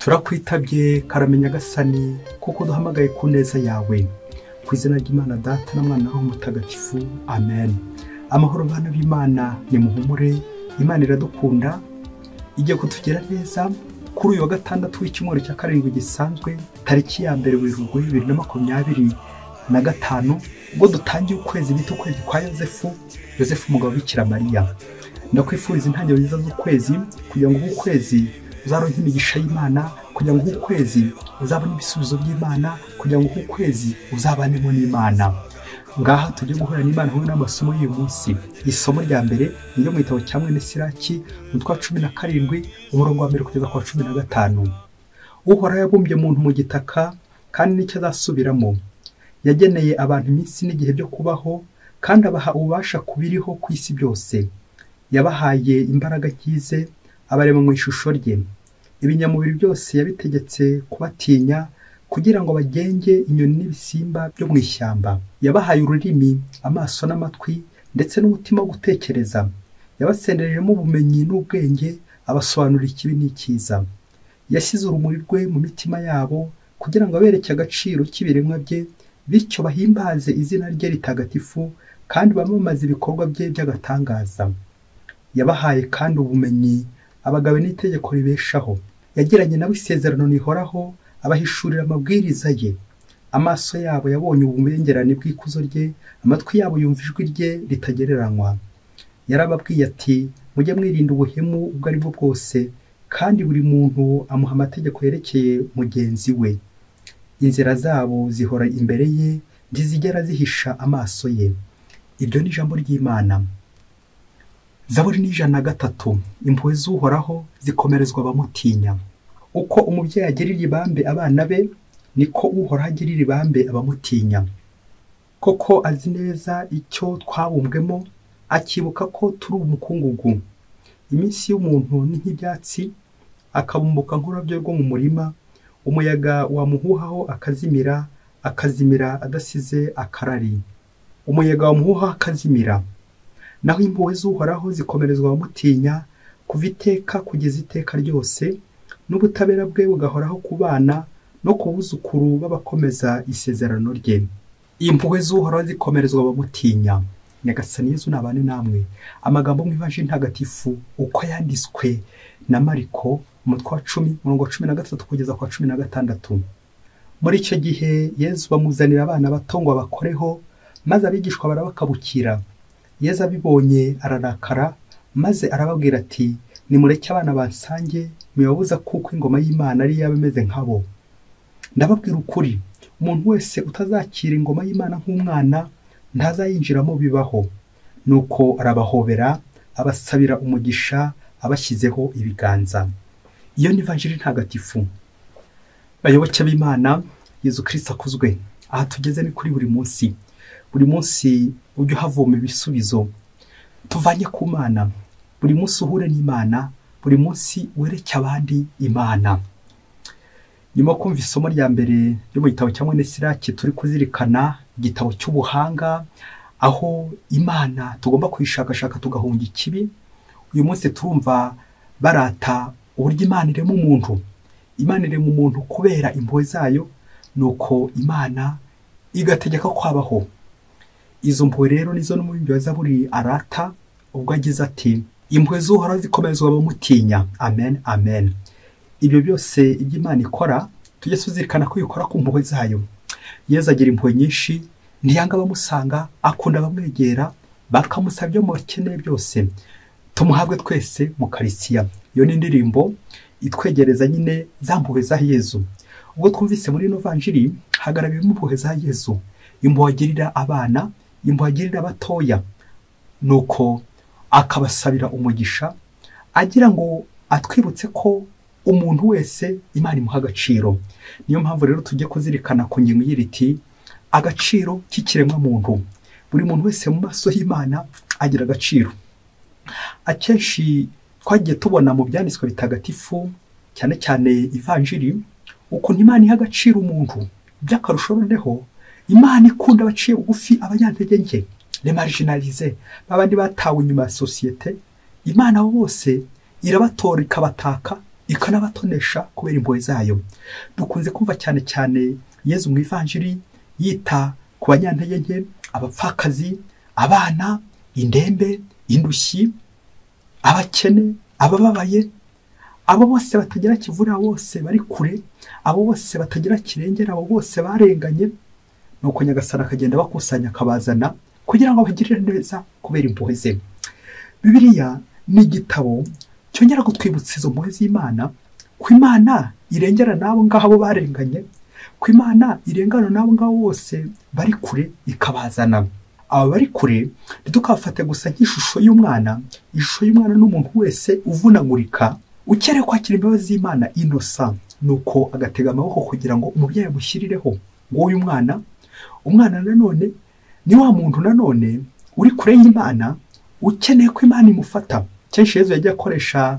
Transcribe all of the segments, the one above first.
turakwitabye karamenya gasani kuko duhamagaye ku neza yawe ku izina ry'Imana Data na Mwana na Mutagatifu amen. Amahoro bana b'Imana ni muhumure, Imana iradukunda igiye kutugira neza kuri uyu wa gatandatu w'icyumweru cya karindwi gisanzwe tariki ya mbere Werurwe 2025 ubwo dutangiye ukwezi bita ukwezi kwa Yosefu umugabo Bikira Mariya. Ndakwifuriza intangiriro nziza z'ukwezi kugira ngo ukwezi uzaronke imigisha y'Imana, kugira ngo ukwezi uzabone ibisubizo by'Imana, kugira ngo ukwezi uzabanemo n'Imana. Ngaha tujye guhura n'Imana hamwe n'amasomo y'uyu munsi. Isomo rya mbere niyo mu gitabo cya Mwene Siraki umutwe wa 17 umurongo wa 1 kugeza ku 15. Uhoraho yabumbye umuntu mu gitaka kandi nicyo azasubiramo. Yageneye abantu iminsi n'igihe byo kubaho kandi abaha ububasha kubiriho ku isi byose. Yabahaye imbaraga nkize abarema mu ishusho rye. Ibinyamubiri byose yabitegetse kubatinya kugira ngo bagenge inyoni n'ibisimba byo mu ishyamba. Yabahaye ururimi, amaso n'amatwi ndetse n'umutima wo gutekereza. Yabasenderejemo ubumenyi n'ubwenge, abasobanurira ikibi n'ikiza. Yashyize urumuri rwe mu mitima yabo kugira ngo abereke agaciro k'ibiremwa bye, bityo bahimbaze izina rye ritagatifu kandi bamamaze ibikorwa bye by'agatangaza. Yabahaye kandi ubumenyi abagabe n'itegeko ribeshaho. Yagiranye nabo isezerano rihoraho, abahishurira amabwiriza ye. Amaso yabo yabonye ububengerane bw'ikuzo rye, amatwi yabo yumva ijwi rye ritagereranywa. Yarababwiye ati, mujye mwirinda ubuhemu ubwo ari bwo bwose, kandi buri muntu amuha amategeko yerekeye mugenzi we. Inzira zabo zihora imbere ye, ntizigera zihisha amaso ye. Iryo ni ijambo ry'Imana. Zaburi ni 103. Impuhwe z'Uhoraho zikomerezwa abamutinya. Uko umubyeyi agirira ibambe abana be, niko Uhoraho agirira ibambe abamutinya. Koko azi neza icyo twabumbwemo, akibuka ko turi umukungugu. Iminsi y'umuntu ni nk'ibyatsi, akabumbuka nk'urabyo rwo mu murima. Umuyaga wamuhuhaho akazimira adasize akarari. Umuyaga wamuhuhaho akazimira. Naho impuhwe z'Uhoraho zikomerezwa abamutinya kuva iteka kugeza iteka ryose, n'ubutabera bwe bugahoraho ku bana no ku buzukuru b'abakomeza isezerano rye. Impuhwe z'Uhoraho zikomerezwa abamutinya. Nyagasani Yezu nabane namwe. Amagambo mu Ivanjili ntagatifu uko yanditswe na Mariko umutwe wa 10 umurongo wa 13 kugeza ku 16. Muri icyo gihe Yezu bamuzanira abana bato ngo bakoreho, maze abigishwa barabakabukira. Yezu abibonye ararakara, maze arababwira ati, nimureke abana bansange, muyabuza kuko ingoma y'Imana ari yabemeze nkabo. Ndababwira ukuri, umuntu wese utazakira ingoma y'Imana nk'umwana ntazayinjiramo bibaho. Nuko arabahobera, abasabira umugisha, abashyizeho ibiganza. Iyo ni Ivanjili ntagatifu. Bayoboke b'Imana, Yezu Kristo akuzwe. Aha tugeze ni kuri buri munsi. Buri munsi ujye havoma ibisubizo tuvanye ku Mana. Buri munsi uhure n'Imana, buri munsi wereke abandi Imana. Nyuma kumva isomo rya mbere ryo mu gitabo cya Mwene Siraki turi kuzirikana igitabo cy'ubuhanga, aho Imana tugomba kwishakashaka tugahunga ikibi. Uyu munsi turumva barata uburyo Imana irema umuntu. Imana irema umuntu kubera impuhwe zayo, nuko Imana igategeka kwabaho. Izo mpuhwe rero nizo n'umuririmbyi wa Zaburi arata ubwo agize ati, impuhwe z'Uhoraho zikomerezwa abamutinya. Amen, amen. Ibyo byose iby'Imana ikora tujye tuzirikana ko ikora ku mpuhwe zayo. Yezu agira impuhwe nyinshi, ntiyanga abamusanga, akunda abamwegera, bakamusaba ibyo mu bakeneye byose. Tumuhabwe twese mu Karisiya. Iyo ni indirimbo itwegereza nyine za mpuhwe za Yezu. Ubwo twumvise muri ino Vanjili hagaragara impuhwe za Yezu, impuhwe agirira abana, impuhwe agirira abatoya, nuko akabasabira umugisha, agira ngo atwibutse ko umuntu wese Imana imuha agaciro. Niyo mpamvu rero tujye kuzirikana ku ngingo y'iriti agaciro k'ikiremwa muntu. Buri muntu wese mu maso y'Imana agira agaciro. Akenshi twagiye tubona mu byanditswe bitagatifu, cyane cyane Ivanjili, ukuntu Imana iha agaciro umuntu. By'akarusho noneho Imana ikunda abaciye bugufi, abanyantege nke, les marginalisés, babandi batawe inyuma ya societe. Imana bose irabatora ikabataka, ikanabatonesha kubera impuhwe zayo. Dukunze kumva cyane cyane Yezu mu ivanjiri yita ku banyantege nke, abapfakazi, abana, indembe, indushyi, abakene, abababaye, abo bose batagira kivura, bose bari kure, abo bose batagira kirengera, abo bose barenganye. Nuko Nyagasani akagenda bakusanya akabazana kugira ngo bagirire neza kubera impuhwe ze. Bibiliya ni igitabo cyongera kutwibutsa izo mpuhwe z'Imana, ko Imana irengera n'abo ngabo barenganye, ko Imana irengana n'abo ngabo bose bari kure ikabazana. Aba bari kure ntitukafate gusa nk'ishusho y'umwana. Ishusho y'umwana n'umuntu wese uvunagurika ukeneye kwakira imbabazi z'Imana innocent, nuko agatega amaboko kugira ngo umubyeyi amushyirireho ngo uyu mwana. Umwana nanone ni wa muntu nanone uri kure y'Imana ukeneye ko Imana imufata. Kenshi Yezu yagiye akoresha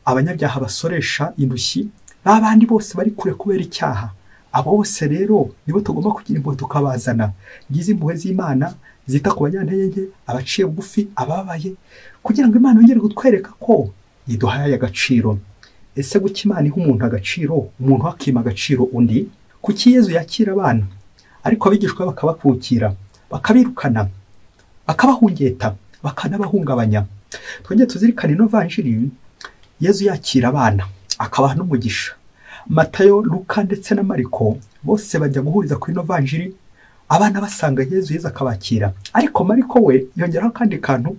abanyabyaha basoresha indushyi n'abandi bose bari kure kubera icyaha. Abo bose rero nibo tugomba kugira impuhwe tukabazana. Ngizi impuhwe z'Imana zita ku banyantege nke, abaciye bugufi, ababaye, kugira ngo Imana yongere kutwereka ko iduhaye agaciro. Ese guki Imana iha umuntu agaciro, umuntu akima agaciro undi? Kuki Yezu yakira abana ariko abigishwa bakabakukira, bakabirukana, bakabahungeta, bakanabahungabanya? Twongeye tuzirikane ino vanjiri Yezu yakira abana akabaha n'umugisha. Matayo, Luka ndetse na Mariko bose bajya guhuriza kuri ino vanjiri abana basanga Yezu akabakira. Ariko Mariko we yongeraho kandi kantu,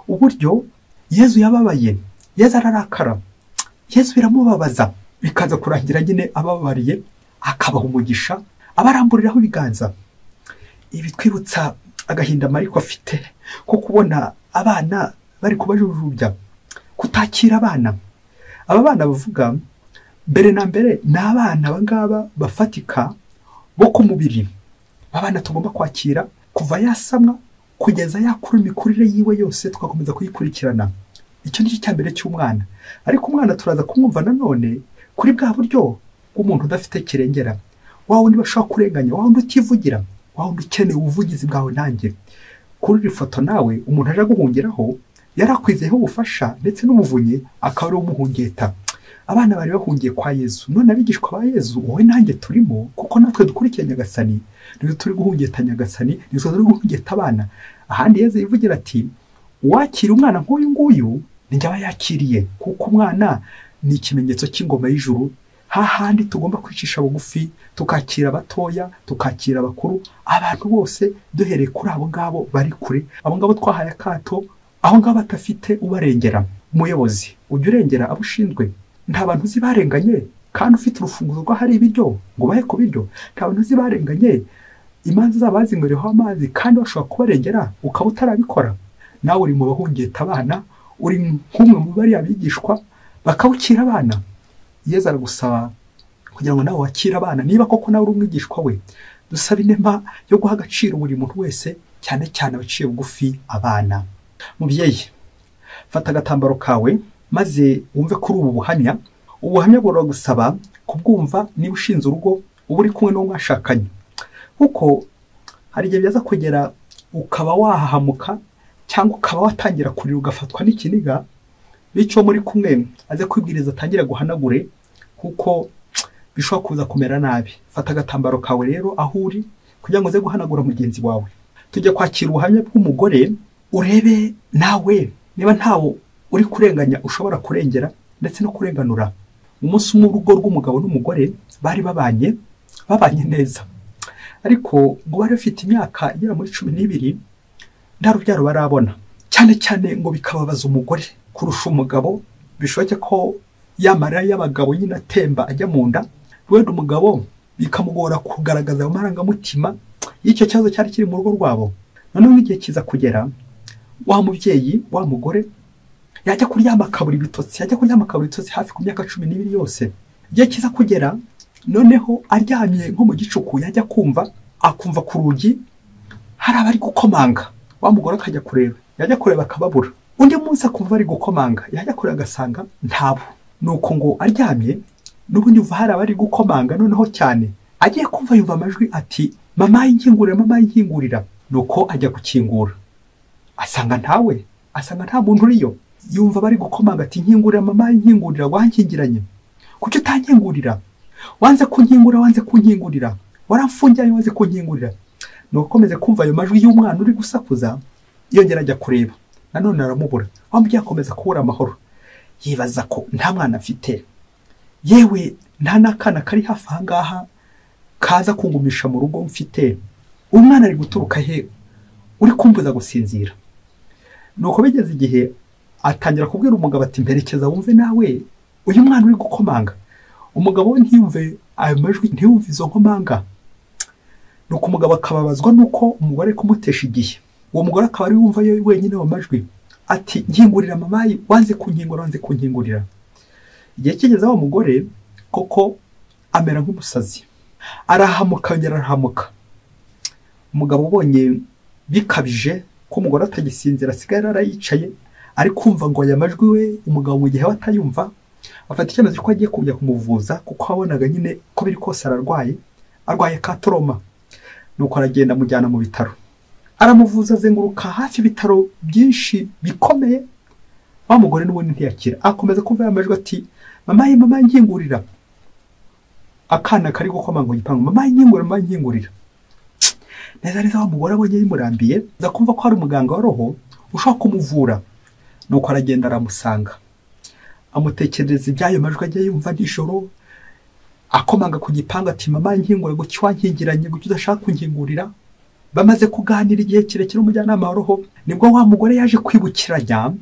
uburyo Yezu yababaye, Yezu ararakara, Yezu biramubabaza, bikaza kurangira nyine ababariye akabaha umugisha, abaramburiraho ibiganza. Ibi twibutsa agahinda Mariko afite ko kubona abana bari kubajujubya, kutakira abana. Aba bana bavuga mbere na mbere ni abana abangaba bafatika bo ku mubiri. Abana tugomba kwakira kuva yasamwa kugeza yakura imikurire yiwe yose, tugakomeza kuyikurikirana. Icyo ni cyo cyambere cy'umwana. Ariko umwana turaza kumwumva nanone kuri bwa buryo bw'umuntu udafite kirengera, wa wundi bashobora kurenganya, wa wundi utivugira, wa wundi ukeneye ubuvugizi bwawe nanjye. Kuri iri foto nawe umuntu aje guhungiraho yarakwizeho ubufasha ndetse n'umuvunyi akaba ari umuhungeta. Abana bari bahungiye kwa Yezu, none abigishwa ba Yezu wowe nanjye turimo, kuko natwe dukurikiye Nyagasani, nizo turi guhungeta Nyagasani, nizo turi guhungeta abana. Ahandi Yezu yivugira ati uwakira umwana nk'uyu nguyu ninjye aba yakiriye, kuko umwana ni ikimenyetso cy'ingoma y'ijuru. Hahandi tugomba kwicisha bugufi, tukakira abatoya, tukakira abakuru, abantu bose duhereye kuri abo ngabo bari kure, abo ngabo twahaye akato, aho ngabo batafite ubarengera. Umuyobozi ujya urengera abo ushinzwe. Nta bantu uzi barenganye kandi ufite urufunguzo rwo hari ibiryo ngo bahe ku biryo. Nta bantu uzi barenganye imanza zabo bazingoreho amazi kandi bashobora kubarengera ukaba utarabikora. Nawe uri mu bahungeta abana, uri nk'umwe mu bari abigishwa bakawukira abana. Yezu aragusaba kugira ngo nawe wakire abana, niba koko nawe uri umwigishwa we. Dusaba inema yo guha agaciro buri muntu wese, cyane cyane abaciye bugufi, abana. Mubyeyi, fata agatambaro kawe maze wumve kuri ubu buhamya. Ubuhamya buragusaba kubwumva niba ushinze urugo, uba uri kumwe n'uwo mwashakanye, kuko hari igihe byaza kugera ukaba wahahamuka cyangwa ukaba watangira kurira ugafatwa n'ikiniga, bityo muri kumwe aze kwibwiriza atangira guhanagure, kuko bishobora kuza kumera nabi. Fata agatambaro kawe rero aho uri kugira ngo uze guhanagura mugenzi wawe. Tujya kwakira ubuhamya bw'umugore, urebe nawe niba ntawo uri kurenganya ushobora kurengera ndetse no kurenganura. Umunsi umwe urugo rw'umugabo n'umugore bari babanye neza, ariko ngo bari bafite imyaka igera muri 12 nta rubyaro barabona. Cyane cyane ngo bikababaza umugore kurusha umugabo, bishoboke ko yamara y'abagabo nyine atemba ajya mu nda, wenda umugabo bikamugora kugaragaza amarangamutima y'icyo kibazo cyari kiri mu rugo rwabo. Noneho igihe kiza kugera, wa mubyeyi, wa mugore yajya kuryama akabura ibitotsi, hafi ku myaka 12 yose. Igihe kiza kugera, noneho aryamye nko mu gicuku, yajya akumva ku rugi hari abari gukomanga. Wa mugore akajya kureba, yajya kureba akababura. Undi munsi akumva bari gukomanga, yajya kureba agasanga ntabo. Nuko ngo aryamye n'ubundi uva hari abari gukomanga noneho cyane. Agiye kumva yumva amajwi ati mama yinkingurira. Nuko ajya gukingura, asanga ntawe, asanga nta muntu uriyo. Yumva bari gukomanga ati nkingurira mama yinkingurira, wankingiranye. kuki utankingurira? Wanze kunkingurira, waramfungiye wanze kunkingurira. Nukomeze kumva ayo majwi y'umwana uri gusakuza, yongera ajya kureba, nanone aramubura. Wa mubyeyi akomeza kubura amahoro, yibaza ko nta mwana afite, yewe nta n'akana kari hafi aha ngaha kaza kungumisha mu rugo mfite. Umwana ari guturuka he uri kumbuza gusinzira? Nuko bigeze igihe atangira kubwira umugabo ati mperekeza wumve nawe uyu mwana uri gukomanga. Umugabo we ntiyumve ayo majwi, ntiyumve izo nkomanga. Nuko umugabo akababazwa nuko umugore ari kumutesha igihe. Uwo mugore akaba ari wumva yo wenyine mu majwi ati nkingurira mamayi, wanze kunkingurira. Igihe kigeze wa mugore koko amera nk'umusazi, arahamuka. Umugabo ubonye bikabije ko umugore atagisinzira, asigaye arayicaye ari kumva ngo aya majwi we umugabo mu gihe batayumva, afata icyemezo ko agiye kujya kumuvuza kuko abonaga nyine ko biri kose arwaye katoroma. Nuko aragenda amujyana mu bitaro, aramuvuza, azenguruka hafi ibitaro byinshi bikomeye. Wa mugore n'ubundi ntiyakira, akomeza kumva amajwi ati mamayi nkingurira. Akana kari gukomanga mu gipangu, mamayi nkingurira. Neza wa mugore abonye bimurambiye, aza kumva ko hari umuganga wa roho ushaka kumuvura. Nuko aragenda aramusanga, amutekereza iby'ayo majwi agiye yumva nijoro, akomanga ku gipangu ati mamayi nkingurira, guki wankingiranye, guki udashaka kunkingurira. Bamaze kuganira igihe kirekire umujyanama wa roho, nibwo wa mugore yaje kwibukiranya,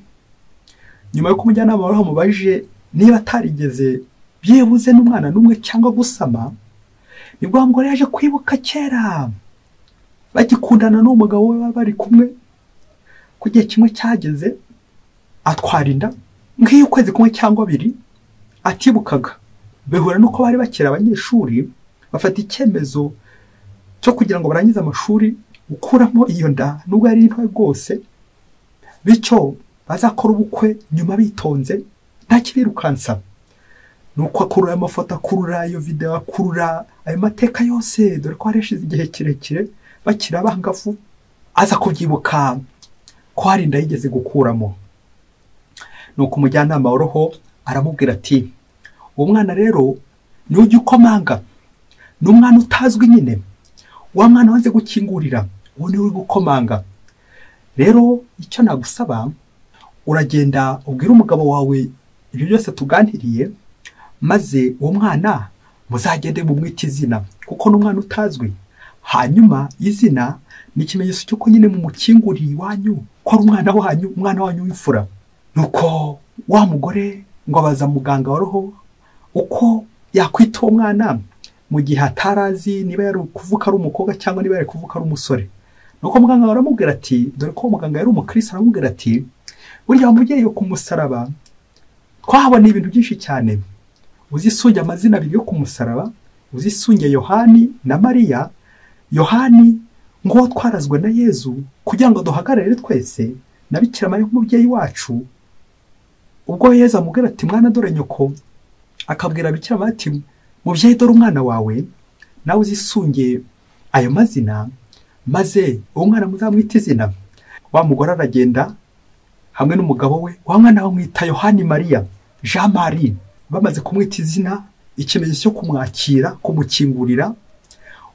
nyuma yo kumujyanama wa roho mubajije niba atarigeze byibuze n'umwana n'umwe cyangwa gusama, nibwo wa mugore yaje kwibuka kera bagikundana n'umugabo we bari kumwe. Ku gihe kimwe cyageze atwara inda nk'iyo ukwezi kumwe cyangwa abiri atibukaga. Behura nuko bari bakira abanyeshuri, bafata icyemezo cyo kugira ngo barangize amashuri ukuramo iyo nda nubwo yari nto rwose, bityo bazakora ubukwe nyuma bitonze nta kibirukansa. Nuko akurura amafoto, akurura iyo video, akurura ayo mateka yose, dore ko hareshize igihe kirekire bakira abangavu, aza kubyibuka ko hari inda yigeze gukuramo. Nuko umujyanama wa roho aramubwira ati uwo mwana rero ni ujya ukomanga, ni umwana utazwi nyine, wa mwana wanze gukingurira, uwo ni we gukomanga. Rero icyo nagusaba, uragenda ubwira umugabo wawe ibyo byose tuganiriye, maze uwo mwana muzagende mumwita izina kuko n'umwana utazwi. Hanyuma izina ni ikimenyetso cy'uko nyine mumukinguriye iwanyu ko ari umwana wanyu w'imfura. Nuko wa mugore ngo abaza muganga wa roho uko yakwita uwo mwana mu gihe atarazi niba yari kuvuka ari umukobwa cyangwa niba yari kuvuka ari umusore. Nuko muganga aramubwira ati, dore ko muganga yari umukristo, aramubwira ati burya umubyeyi wo ku musaraba twahabona ibintu byinshi cyane. Uzisunge amazina abiri yo ku musaraba, uzisunge Yohani na Mariya. Yohani ngo twarazwe na Yezu kugira ngo duhagarare twese na Bikira Mariya nk'umubyeyi wacu. Ubwo Yezu amubwira ati mwana dore nyoko, akabwira Bikira Mariya ati mubyeyi dore umwana wawe, nawe uzisunge ayo mazina maze uwo mwana muzamwita izina. Wa mugore aragenda hamwe n'umugabo we, wa mwana bamwita Yohani Mariya, Jean Marie. Bamaze kumwita izina, ikimenyetso cyo kumwakira, kumukingurira,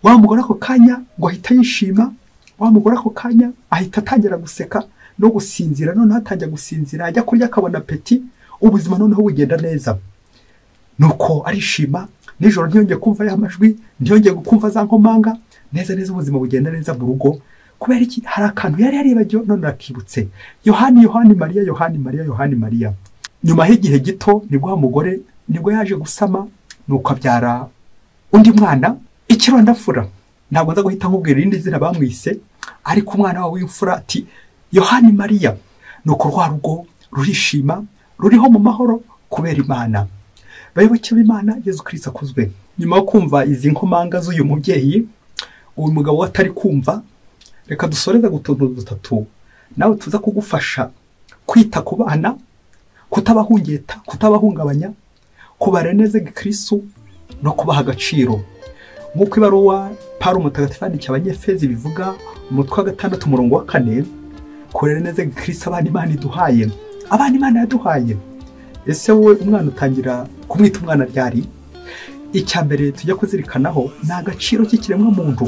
wa mugore ako kanya ngo ahita yishima. Wa mugore ako kanya ahita atangira guseka no gusinzira. None atangira gusinzira, ajya kurya akabona apeti, ubuzima noneho bugenda neza. Nuko arishima, nijoro ntiyongeye kumva ya majwi, ntiyongeye kumva za nkomanga, neza ubuzima bugenda neza mu rugo. Kubera iki? Hari akantu yari yaribagiwe, none arakibutse. Yohani Mariya. Nyuma y'igihe gito nibwo umugore nibwo yaje gusama, nuko abyara undi mwana ikirondafura. Ntabwo nza guhita nkubwira irindi zina bamwise, ariko umwana wawe w'imfura ati Yohani Mariya. Nuko rwa rugo rurishima, ruriho mu mahoro kubera Imana. Bayoboke b'Imana, Yezu Kristo akuzwe. Nyuma yo kumva izi nkomanga z'uyu mubyeyi, uyu mugabo atari kumva, reka dusoreze gutuntu dutatu nawe tuza kugufasha kwita ku bana, kutabahungeta, kutabahungabanya, kubara neza gikristo no kubaha agaciro. Nk'uko ibaruwa Pawulo Mutagatifu yandikiye Abanyefezi bivuga umutwe wa 6 umurongo wa 4, kurera neza gikristo abana Imana iduhaye, abana Imana yaduhaye. ese wowe umwana utangira kumwita umwana ryari? Icya mbere tujya kuzirikanaho ni agaciro k'ikiremwa muntu,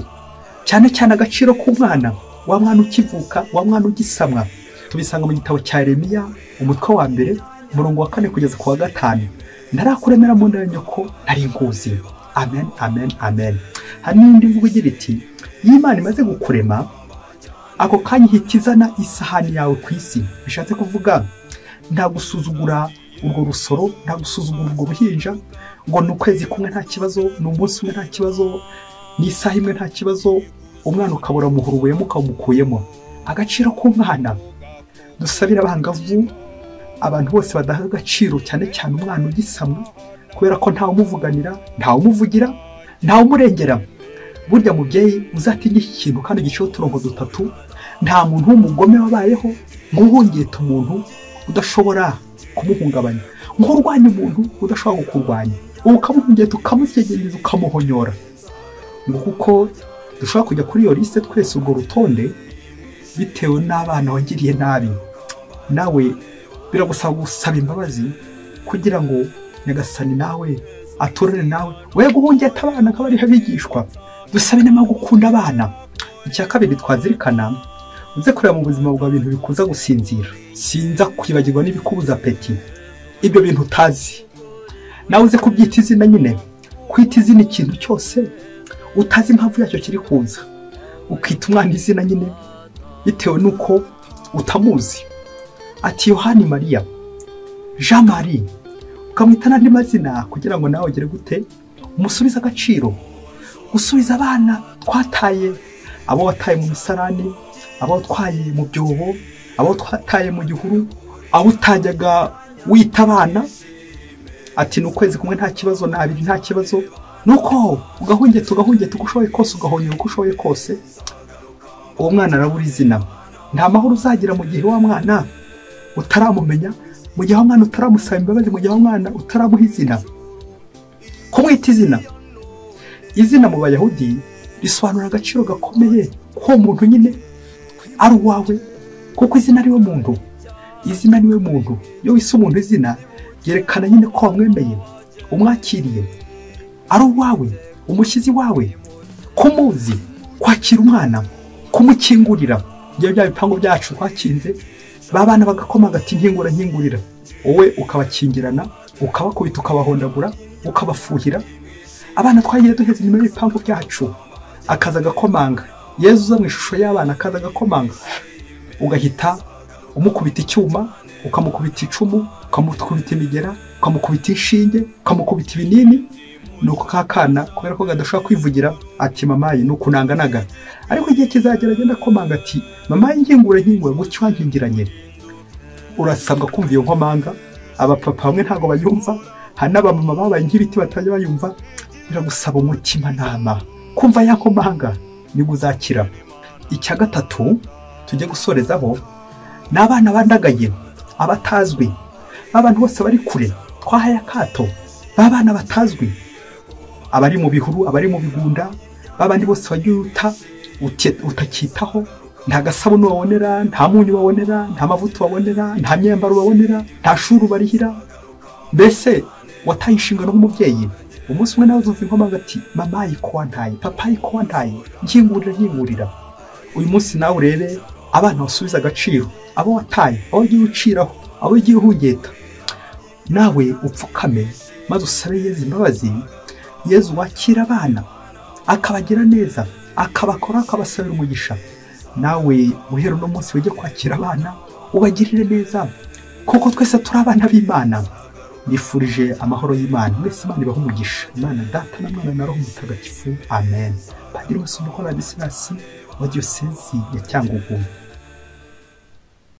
cyane cyane agaciro k'umwana, wa mwana ukivuka, wa mwana ugisamwa. Tubisanga mu gitabo cya Yeremiya umutwe wa 2 umurongo wa 4 kugeza ku wa 5. Ntarakuremera mu nda ya nyoko ntari nkuzi. Amen, amen, amen. Hari n'indi mvugo igira iti, iyo Imana imaze gukurema ako kanya ihita izana isahani yawe ku isi. Bishatse kuvuga nta gusuzugura urwo rusoro, nta gusuzugura urwo ruhinja, ngo ni ukwezi kumwe nta kibazo, ni umunsi umwe nta kibazo, ni isaha imwe nta kibazo, umwana ukabura muhurubuyemo ukamukuyemo. Agaciro k'umwana dusabira abangavu, abantu bose badaha agaciro, cyane cyane umwana ugisamwa, kubera ko ntawe umuvuganira, ntawe umuvugira, ntawe umurengera. Burya mubyeyi uzatinye iki kintu kandi gishoho turongo dutatu, nta muntu w'umugome wabayeho nk'uhungeta umuntu udashobora kumuhungabanya, nk'urwanya umuntu udashobora kukurwanya, ukamuhungeta ukamusegereza ukamuhonyora. Ngo kuko dushobora kujya kuri iyo liste twese urwo rutonde bitewe n'abana wagiriye nabi, nawe biragusaba gusaba imbabazi kugira ngo Nyagasani nawe aturane nawe, we guhungeta abana nk'abari habigishwa. Dusabe inama gukunda abana. Icya kabiri twazirikana, uze kureba mu buzima bwa bintu bikuza gusinzira, sinza kwibagirwa n'ibikubuza apeti, ibyo bintu utazi nawe uze kubyita izina nyine. Kwita izina ikintu cyose utazi impamvu yacyo kiri kuza, ukita umwana izina nyine bitewe nuko utamuzi. Ati Yohani Mariya, Jean Marie, ukamwita n'andi mazina kugira ngo nawe ugere gute umusubiza agaciro. Gusubiza abana twataye, abo wataye mu misarani, abo twaye mu byobo, abo twataye mu gihuru, aho utajyaga wita abana. Ati n'ukwezi kumwe nta kibazo, n'abiri nta kibazo, nuko ugahungeta uko ushoboye kose, ugahonyera uko ushoboye kose, uwo mwana arabura izina. Nta mahoro uzagira mu gihe wa mwana utaramumenya, mu gihe wa mwana utaramusaba imbabazi, mu gihe wa mwana utaramuha izina. Kumwita izina, izina mu Bayahudi risobanura agaciro gakomeye ko umuntu nyine ari uwawe, kuko izina ariwe muntu, izina niwe muntu. Iyo wise umuntu izina yerekana nyine ko wamwemeye, umwakiriye, ari uwawe, umushyizi wawe, kumuzi, kwakira umwana, kumukingurira. Ibyo bya bipango byacu twakinze, babana bagakoma agati nkingurira, wowe ukabakingirana, ukabakubita, ukabahondagura, ukabafuhira. Abana twagiye duheze inyuma y'ibipango byacu, akaza agakomanga. Yezu uza mu ishusho y'abana akaza agakomanga, ugahita umukubita icyuma, ukamukubita icumu, ukamukubita imigera, ukamukubita inshinge, ukamukubita ibinini. Nuko kakana kubera ko gadashobora kwivugira ati mamayi nukunanganaga, ariko igihe kizagera agenda komanga ati mamayi nkingure mucyo wankingiranye. Urasabwa kumva iyo nkomanga. Abapapa bamwe ntago bayumva, hari n'abamama babaye nk'ibiti batajya bayumva. Biragusaba umutima nama kumva ya nkomanga nibwo uzakira. Icya gatatu tujye gusorezaho, n'abana bandagaye, abatazwi, abantu bose bari kure twahaye akato, babana batazwi, abari mu bihuru, abari mu bigunda, babandi bose wagiye utakitaho. Nta gasabuni wabonera, nta munyu wabonera, nta mavuta wabonera, nta myambaro wabonera, nta shuri barihira. Mbese wataye inshingano nk'umubyeyi. Umunsi umwe nawe uzuva inkomanga ati mamayi ko wantaye, papayi ko wantaye, nkingurira. Uyu munsi nawe urebe abana wasubiza agaciro, abo wataye, abo ugiye uciraho, abo ugiye uhungeta. Nawe upfukame maze usabe Yezu imbabazi. Yezu wakira abana akabagira neza, akabakora, akabasabira umugisha. Nawe uhera uno munsi wajye kwakira abana ubagirire neza, kuko twese turi abana b'Imana. Nifurije amahoro y'Imana, mwese Imana ibahe umugisha. Imana Data na Mwana na Roho Mutagatifu. Amen. Padiri Wasumbuko Ladislas wa Diyosezi ya Cyangugu.